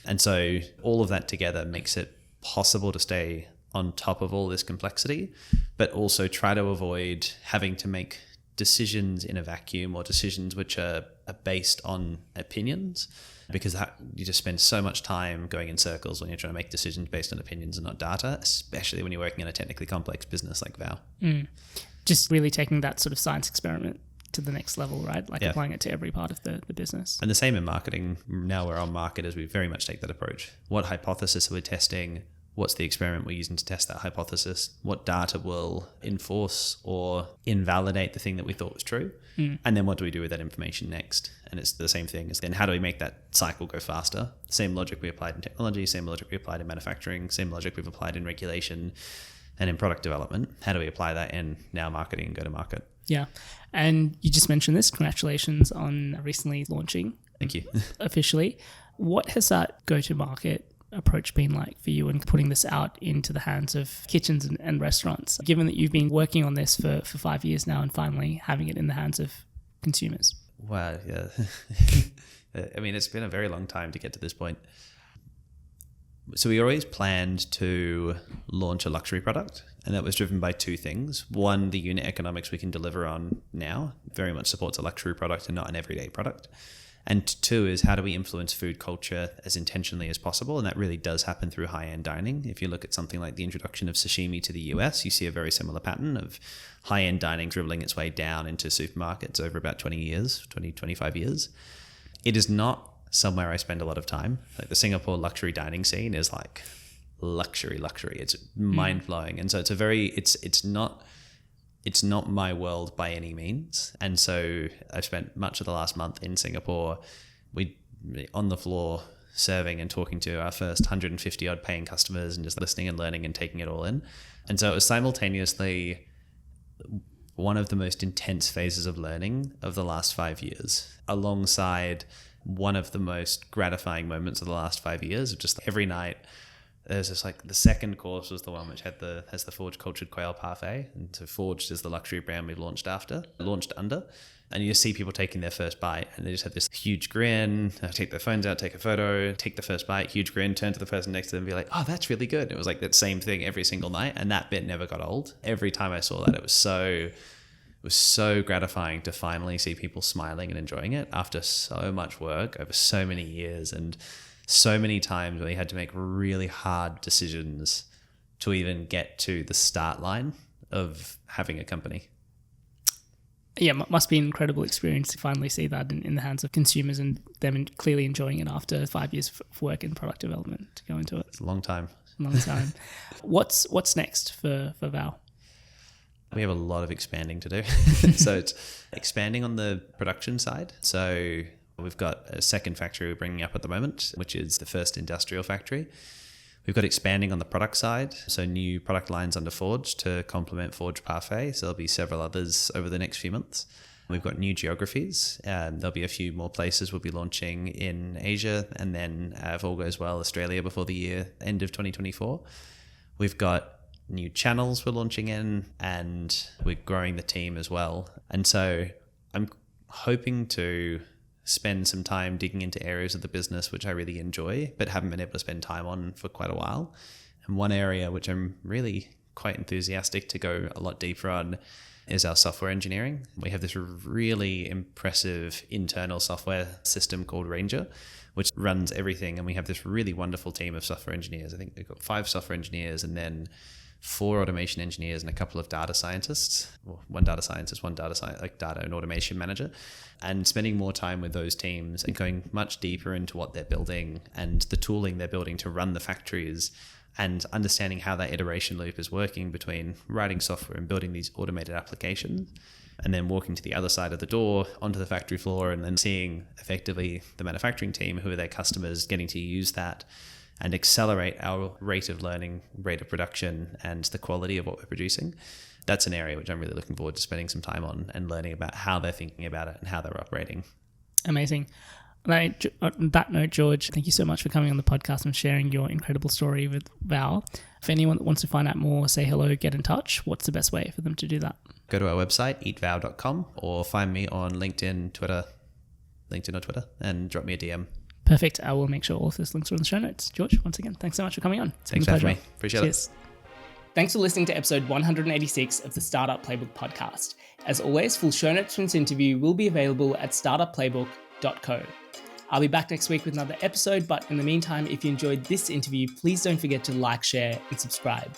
And so all of that together makes it possible to stay on top of all this complexity, but also try to avoid having to make decisions in a vacuum or decisions which are based on opinions, because you just spend so much time going in circles when you're trying to make decisions based on opinions and not data, especially when you're working in a technically complex business like Vow. Just really taking that sort of science experiment to the next level, right? Applying it to every part of the business. And the same in marketing. Now we're on market as we very much take that approach. What hypothesis are we testing? What's the experiment we're using to test that hypothesis? What data will enforce or invalidate the thing that we thought was true? And then what do we do with that information next? And it's the same thing as then how do we make that cycle go faster? Same logic we applied in technology, same logic we applied in manufacturing, same logic we've applied in regulation and in product development. How do we apply that in now marketing and go to market? Yeah. And you just mentioned this. Congratulations on recently launching. Thank you. Officially. What has that go-to-market approach been like for you and putting this out into the hands of kitchens and restaurants, given that you've been working on this for 5 years now and finally having it in the hands of consumers? Wow, yeah. I mean, it's been a very long time to get to this point. So we always planned to launch a luxury product, and that was driven by 2 things. One, the unit economics we can deliver on now very much supports a luxury product and not an everyday product. And 2 is how do we influence food culture as intentionally as possible? And that really does happen through high-end dining. If you look at something like the introduction of sashimi to the US, you see a very similar pattern of high-end dining dribbling its way down into supermarkets over about 25 years. It is not somewhere I spend a lot of time. The Singapore luxury dining scene is luxury. It's mind-blowing. And so it's not it's not my world by any means. And so I've spent much of the last month in Singapore. We on the floor serving and talking to our first 150 odd paying customers and just listening and learning and taking it all in. And so it was simultaneously one of the most intense phases of learning of the last 5 years, alongside one of the most gratifying moments of the last 5 years of just every night. There's just like the second course was the one which has the Forged Cultured Quail Parfait. And so Forged is the luxury brand we launched under. And you just see people taking their first bite and they just have this huge grin, take their phones out, take a photo, take the first bite, huge grin, turn to the person next to them and be like, oh, that's really good. It was like that same thing every single night. And that bit never got old. Every time I saw that, it was so gratifying to finally see people smiling and enjoying it after so much work over so many years and so many times where we had to make really hard decisions to even get to the start line of having a company. Yeah, must be an incredible experience to finally see that in the hands of consumers and them clearly enjoying it after 5 years of work in product development to go into it. It's a long time. What's next for Vow? We have a lot of expanding to do. So it's expanding on the production side. So we've got a second factory we're bringing up at the moment, which is the first industrial factory. We've got expanding on the product side, so new product lines under Forge to complement Forge Parfait. So there'll be several others over the next few months. We've got new geographies, and there'll be a few more places we'll be launching in Asia, and then if all goes well, Australia before the end of 2024. We've got new channels we're launching in, and we're growing the team as well. And so I'm hoping to spend some time digging into areas of the business which I really enjoy, but haven't been able to spend time on for quite a while. And one area which I'm really quite enthusiastic to go a lot deeper on is our software engineering. We have this really impressive internal software system called Ranger, which runs everything. And we have this really wonderful team of software engineers. I think we've got 5 software engineers and then 4 automation engineers and a couple of data scientists, or one data scientist, like data and automation manager, and spending more time with those teams and going much deeper into what they're building and the tooling they're building to run the factories and understanding how that iteration loop is working between writing software and building these automated applications, and then walking to the other side of the door onto the factory floor and then seeing effectively the manufacturing team, who are their customers, getting to use that and accelerate our rate of learning, rate of production, and the quality of what we're producing. That's an area which I'm really looking forward to spending some time on and learning about how they're thinking about it and how they're operating. Amazing. On that note, George, thank you so much for coming on the podcast and sharing your incredible story with Vow. If anyone that wants to find out more, say hello, get in touch, what's the best way for them to do that? Go to our website, eatvow.com, or find me on LinkedIn or Twitter, and drop me a DM. Perfect. I will make sure all of those links are in the show notes. George, once again, thanks so much for coming on. Thanks for having me. Appreciate it. Thanks for listening to episode 186 of the Startup Playbook podcast. As always, full show notes from this interview will be available at startupplaybook.co. I'll be back next week with another episode, but in the meantime, if you enjoyed this interview, please don't forget to like, share, and subscribe.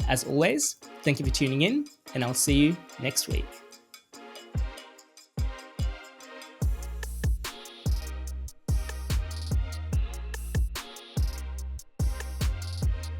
As always, thank you for tuning in, and I'll see you next week.